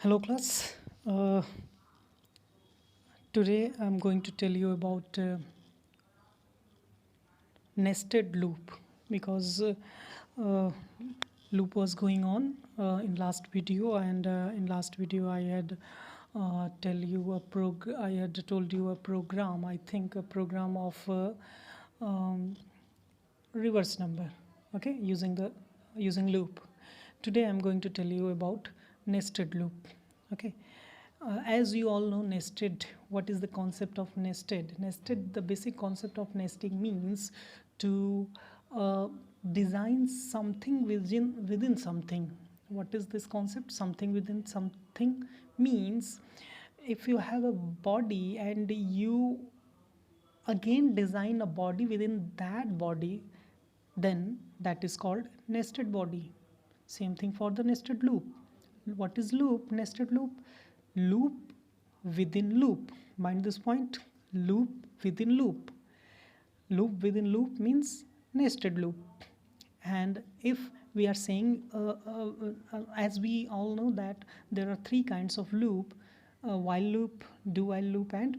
Hello class. Today I'm going to tell you about nested loop because uh, loop was going on in last video, and in last video I had I had told you a program. I think a program of um, reverse number, okay, using loop. Today I'm going to tell you about nested loop. Okay. As you all know, nested, what is the concept of nested? The basic concept of nesting means to uh, design something within something. What is this concept? Something within something means if you have a body and you again design a body within that body, then that is called nested body. Same thing for the nested loop. What is loop? Nested loop. Loop within loop. Mind this point. Loop within loop. Loop within loop means nested loop. And if we are saying, as we all know that there are three kinds of loop: while loop, do while loop, and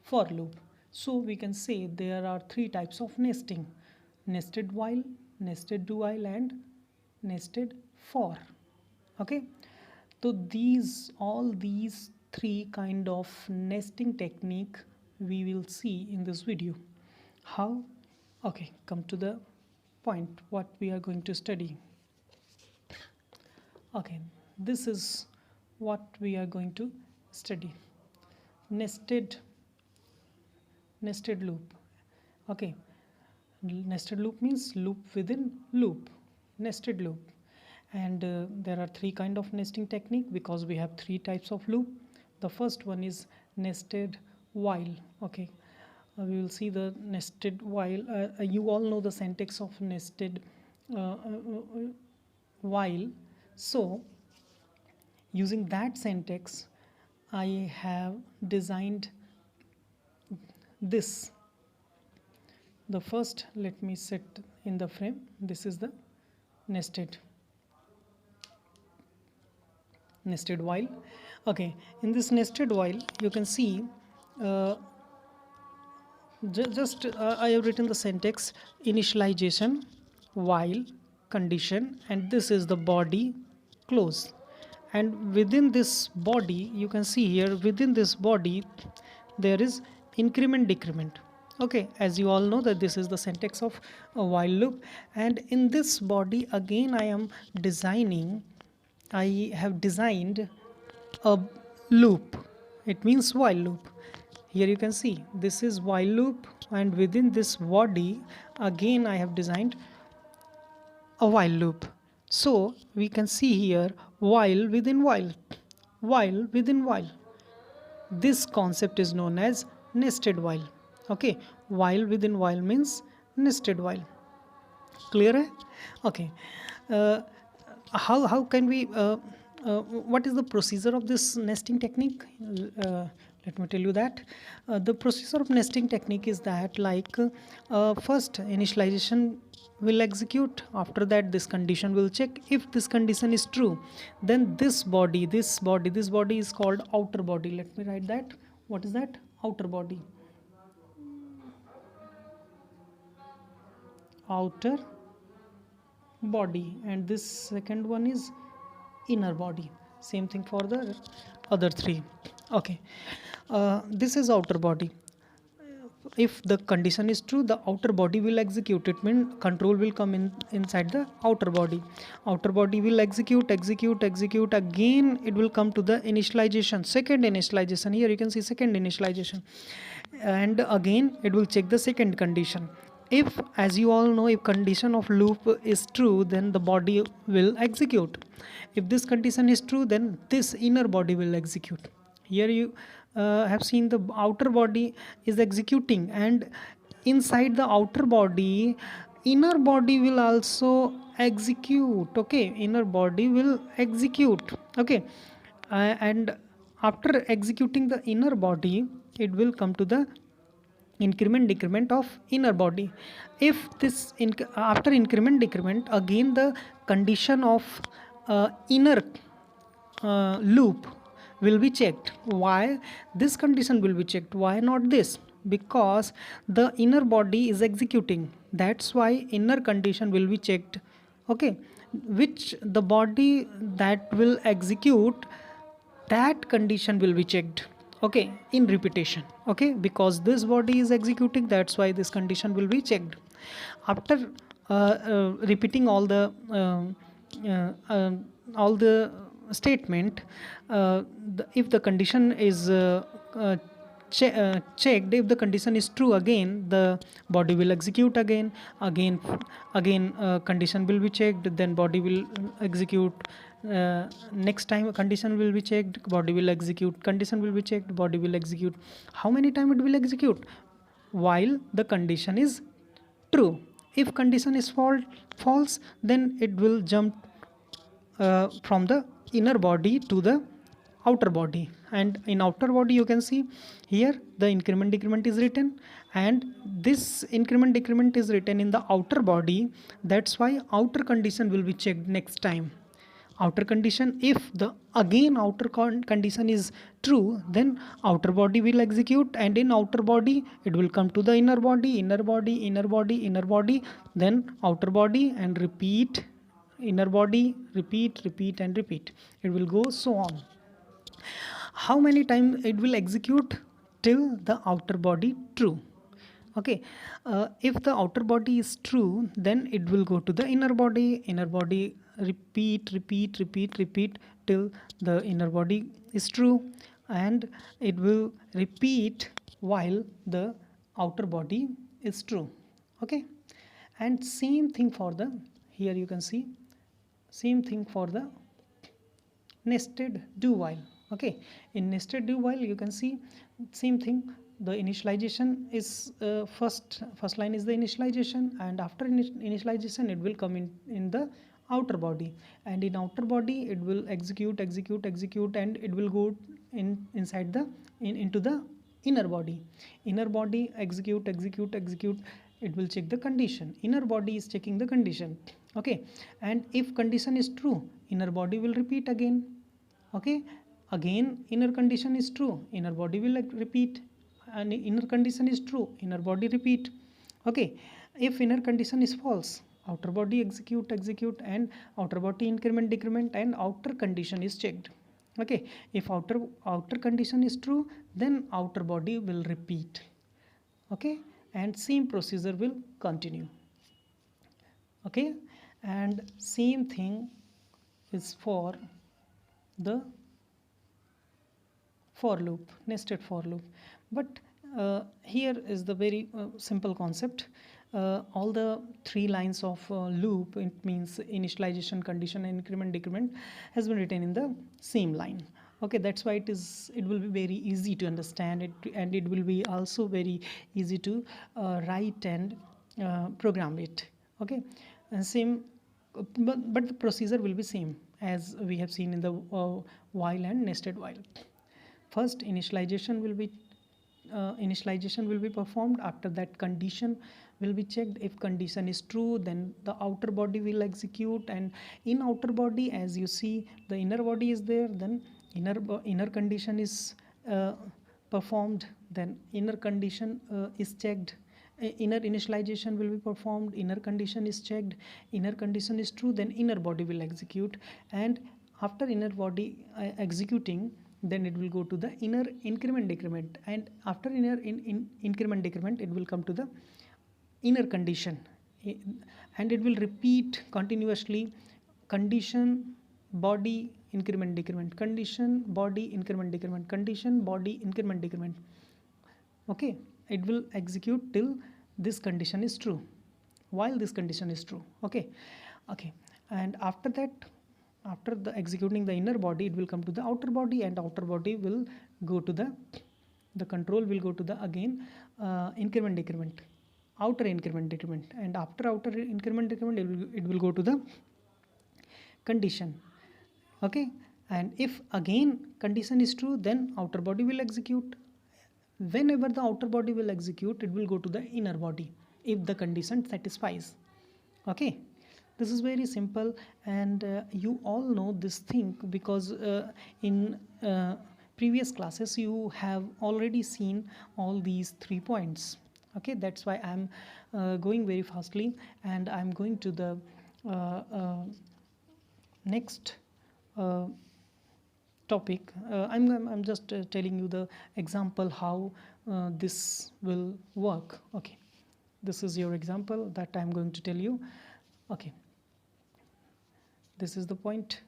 for loop. So we can say there are three types of nesting: nested while, nested do while, and nested for. Okay, so all these three kind of nesting technique we will see in this video. How? Okay, come to the point what we are going to study. Okay, this is what we are going to study: nested loop. Okay, nested loop means loop within loop, nested loop. And there are three kind of nesting technique because we have three types of loop. The first one is nested while. Okay, we will see the nested while. You all know the syntax of nested while. So using that syntax I have designed this. The first, let me set in the frame. This is the nested while. Okay, in this nested while you can see uh, I have written the syntax: initialization, while, condition, and this is the body close. And within this body, you can see here, within this body there is increment decrement. Okay, as you all know that this is the syntax of a while loop. And in this body again I have designed a loop. It means while loop. Here you can see this is while loop, and within this body again I have designed a while loop. So we can see here while within while, while within while. This concept is known as nested while. Okay, while within while means nested while. Clear hai? Okay. uh, how can we what is the procedure of this nesting technique? Let me tell you that the procedure of nesting technique is that, like, first initialization will execute. After that this condition will check. If this condition is true, then this body is called outer body. Let me write that. What is that? Outer body. Outer body. And this second one is inner body. Same thing for the other three. Okay, this is outer body. If the condition is true, the outer body will execute. It means control will come inside the outer body. Outer body will execute again. It will come to the initialization, second initialization. Here you can see second initialization, and again it will check the second condition. If, as you all know, if condition of loop is true, then the body will execute. If this condition is true, then this inner body will execute. Here you have seen the outer body is executing, and inside the outer body inner body will also execute. Okay, inner body will execute. Okay, and after executing the inner body, it will come to the increment decrement of inner body. If this after increment decrement, again the condition of inner loop will be checked. Why this condition will be checked? Why not this? Because the inner body is executing. That's why inner condition will be checked. Okay, which the body that will execute, that condition will be checked. Okay, in repetition. Okay, because this body is executing, that's why this condition will be checked. After repeating all the statement, if the condition is checked, if the condition is true, again the body will execute again condition will be checked, then body will execute. Next time condition will be checked, body will execute, condition will be checked, body will execute. How many time it will execute? While the condition is true. If condition is false, then it will jump from the inner body to the outer body, and in outer body you can see here the increment decrement is written, and this increment decrement is written in the outer body. That's why outer condition will be checked next time. Outer condition, if the again outer condition is true, then outer body will execute, and in outer body it will come to the inner body, inner body, inner body, inner body, then outer body, and repeat. Inner body, repeat, repeat, and repeat. It will go so on. How many times it will execute? Till the outer body true. Okay, if the outer body is true, then it will go to the inner body, repeat, repeat, repeat, repeat till the inner body is true, and it will repeat while the outer body is true. Okay, and same thing for the, here you can see, same thing for the nested do while. Okay, in nested do while you can see same thing. The initialization is first line is the initialization, and after initialization it will come in the outer body, and in outer body it will execute, and it will go inside the into the inner body. Inner body execute, it will check the condition. Inner body is checking the condition. Okay, and if condition is true, inner body will repeat again. Okay, again inner condition is true, inner body will repeat, and inner condition is true, inner body repeat. Okay, if inner condition is false, outer body execute, and outer body increment decrement, and outer condition is checked. Okay, if outer condition is true, then outer body will repeat. Okay, and same procedure will continue. Okay, and same thing is for the for loop, nested for loop. But here is the very simple concept. All the three lines of loop, it means initialization, condition, and increment decrement, has been written in the same line. Okay, that's why it will be very easy to understand it, and it will be also very easy to write and program it. Okay, and same, but the procedure will be same as we have seen in the while and nested while. First initialization will be performed. After that condition will be checked. If condition is true, then the outer body will execute, and in outer body, as you see, the inner body is there, then inner condition is performed, then inner condition is checked. Inner initialization will be performed, inner condition is checked, inner condition is true, then inner body will execute, and after inner body executing, then it will go to the inner increment decrement, and after inner increment decrement, it will come to the inner condition, and it will repeat continuously: condition, body, increment decrement, condition, body, increment decrement, condition, body, increment decrement. Okay, it will execute till this condition is true, while this condition is true. Okay, and after that, after the executing the inner body, it will come to the outer body, and outer body will go to the control will go to the again increment decrement, outer increment decrement, and after outer increment decrement, it will go to the condition. Okay, and if again condition is true, then outer body will execute. Whenever the outer body will execute, it will go to the inner body if the condition satisfies. Okay, This is very simple, and you all know this thing because in previous classes you have already seen all these 3 points. Okay, that's why I'm going very fastly, and I'm going to the next topic. I'm just telling you the example how this will work. Okay, this is your example that I'm going to tell you. Okay, this is the point.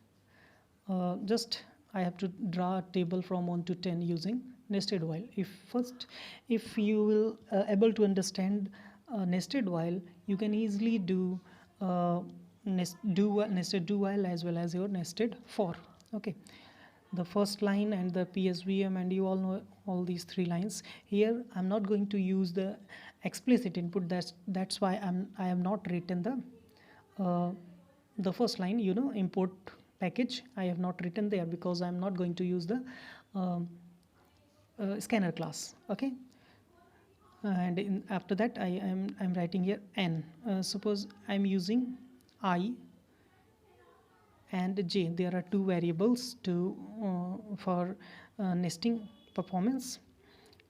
Just I have to draw a table from 1 to 10 using nested while. If you will able to understand nested while, you can easily do nested do while as well as your nested for. Okay, the first line and the PSVM, and you all know all these 3 lines. Here I'm not going to use the explicit input. That's why I am not written the first line, import package. I have not written there because I'm not going to use the scanner class. Okay, and after that I'm writing here n. Suppose I'm using I and j. There are 2 variables for nesting performance,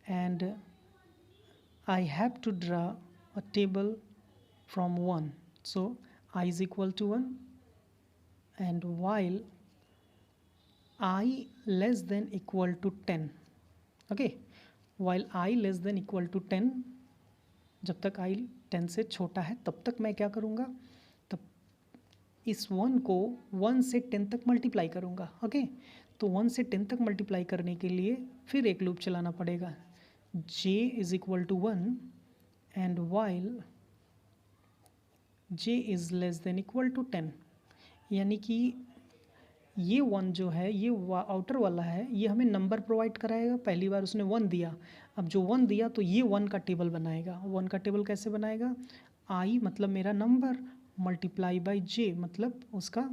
and I have to draw a table from 1. So I is equal to 1, and while I less than equal to 10. Okay, while I less than equal to 10, जब तक I 10 से छोटा है तब तक मैं क्या करूँगा, तब इस 1 को 1 से 10 तक मल्टीप्लाई करूँगा. ओके, तो 1 से 10 तक मल्टीप्लाई करने के लिए फिर एक लूप चलाना पड़ेगा. j is equal to 1 and while j is less than equal to 10. यानी कि ये 1 जो है, ये आउटर वाला है, ये हमें नंबर प्रोवाइड कराएगा. पहली बार उसने 1 दिया. अब जो 1 दिया तो ये 1 का टेबल बनाएगा. 1 का टेबल कैसे बनाएगा, आई मतलब मेरा नंबर मल्टीप्लाई बाय जे मतलब उसका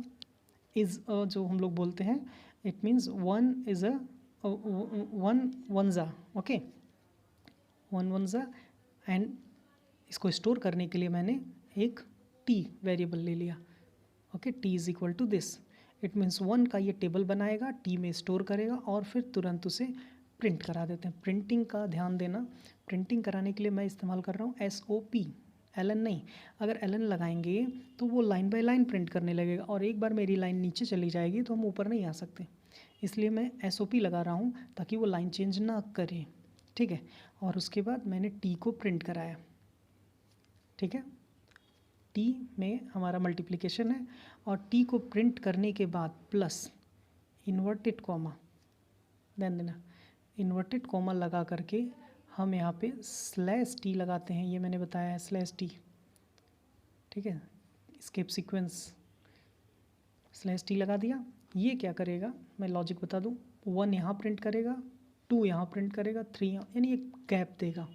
इज़ जो हम लोग बोलते हैं, इट मीन्स 1 इज़ अ 1 वनज़ा. ओके, 1 वनज़ा. एंड इसको स्टोर करने के लिए मैंने एक टी वेरिएबल ले लिया. Okay, T is equal to this. It means 1 का ये टेबल बनाएगा, टी में स्टोर करेगा और फिर तुरंत उसे प्रिंट करा देते हैं. प्रिंटिंग का ध्यान देना. प्रिंटिंग कराने के लिए मैं इस्तेमाल कर रहा हूँ SOP, LN नहीं. अगर LN लगाएंगे तो वो लाइन बाय लाइन प्रिंट करने लगेगा, और एक बार मेरी लाइन नीचे चली जाएगी तो हम ऊपर नहीं आ सकते. इसलिए मैं SOP लगा रहा हूँ ताकि वो लाइन चेंज ना करे. ठीक है, और उसके बाद मैंने टी को प्रिंट कराया. ठीक है, टी में हमारा मल्टीप्लिकेशन है, और टी को प्रिंट करने के बाद प्लस इन्वर्टेड कॉमा, ध्यान देना, इन्वर्टेड कॉमा लगा करके हम यहाँ पे स्लैश टी लगाते हैं. ये मैंने बताया है स्लैश टी. ठीक है, स्किप सीक्वेंस स्लैश टी लगा दिया. ये क्या करेगा, मैं लॉजिक बता दूँ. 1 यहाँ प्रिंट करेगा, 2 यहाँ प्रिंट करेगा, 3 यहाँ, यानी एक गैप देगा.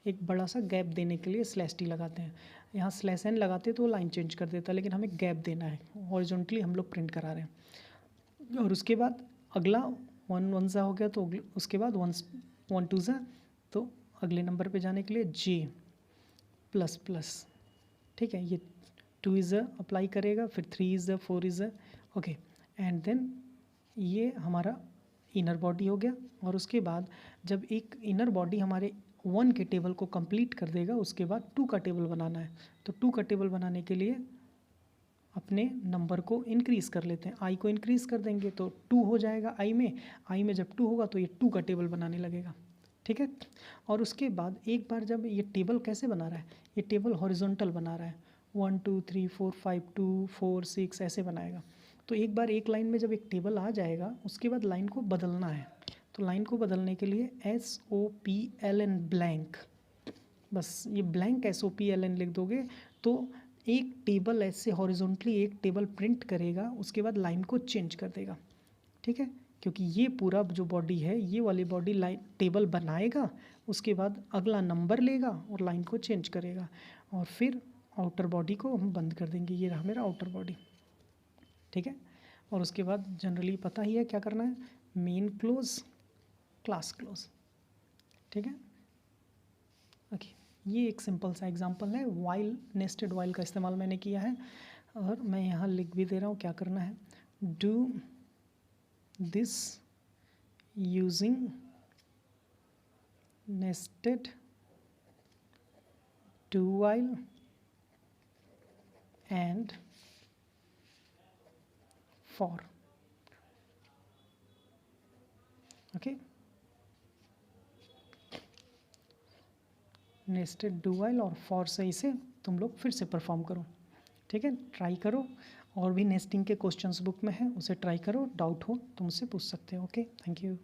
एक बड़ा सा गैप देने के लिए स्लैश टी लगाते हैं. यहाँ स्लैश एन लगाते तो लाइन चेंज कर देता, लेकिन हमें गैप देना है. हॉरिजॉन्टली हम लोग प्रिंट करा रहे हैं. और उसके बाद अगला 1 1 सा हो गया, तो उसके बाद 1 2 सा, तो अगले नंबर पे जाने के लिए जे प्लस प्लस. ठीक है, ये 2 इज़ अप्लाई करेगा, फिर 3 is 4 is. Okay, and then ये हमारा इनर बॉडी हो गया. और उसके बाद जब एक इनर बॉडी हमारे 1 के टेबल को कंप्लीट कर देगा, उसके बाद 2 का टेबल बनाना है. तो 2 का टेबल बनाने के लिए अपने नंबर को इंक्रीज़ कर लेते हैं. आई को इंक्रीज़ कर देंगे तो 2 हो जाएगा आई में जब 2 होगा तो ये 2 का टेबल बनाने लगेगा. ठीक है, और उसके बाद एक बार जब ये टेबल कैसे बना रहा है, ये टेबल हॉरिजॉन्टल बना रहा है. 1 2 3 4 5 2 4 6 ऐसे बनाएगा. तो एक बार एक लाइन में जब एक टेबल आ जाएगा, उसके बाद लाइन को बदलना है. तो लाइन को बदलने के लिए SOPLN ब्लैंक, बस ये ब्लैंक SOPLN लिख दोगे तो एक टेबल ऐसे हॉरिजॉन्टली एक टेबल प्रिंट करेगा, उसके बाद लाइन को चेंज कर देगा. ठीक है, क्योंकि ये पूरा जो बॉडी है, ये वाली बॉडी लाइन टेबल बनाएगा, उसके बाद अगला नंबर लेगा और लाइन को चेंज करेगा, और फिर आउटर बॉडी को हम बंद कर देंगे. ये रहा मेरा आउटर बॉडी. ठीक है, और उसके बाद जनरली पता ही है क्या करना है, मेन क्लोज क्लास क्लोज. ठीक है, ओके, ये एक सिंपल सा एग्जांपल है. वाइल, नेस्टेड वाइल का इस्तेमाल मैंने किया है. और मैं यहाँ लिख भी दे रहा हूँ क्या करना है, do this using nested do while and for. Okay, nested do while और फॉर से इसे तुम लोग फिर से परफॉर्म करो, ठीक है, ट्राई करो। और भी नेस्टिंग के क्वेश्चंस बुक में है, उसे ट्राई करो, डाउट हो तो मुझसे पूछ सकते हो। Okay, thank you.